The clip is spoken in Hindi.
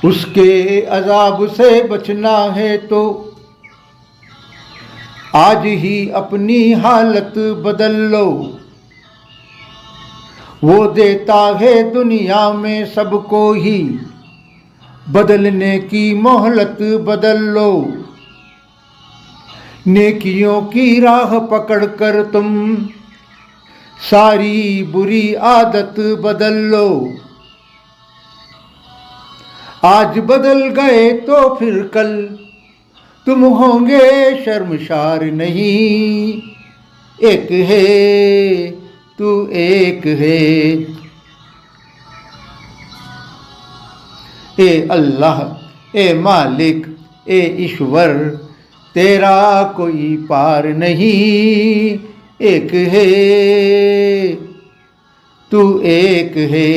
उसके अजाब से बचना है तो आज ही अपनी हालत बदल लो। वो देता है दुनिया में सबको ही, बदलने की मोहलत बदल लो। नेकियों की राह पकड़कर तुम सारी बुरी आदत बदल लो। आज बदल गए तो फिर कल तुम होंगे शर्मशार नहीं। एक है तू एक है। ए अल्लाह, ए मालिक, ए ईश्वर, तेरा कोई पार नहीं। एक है तू एक है।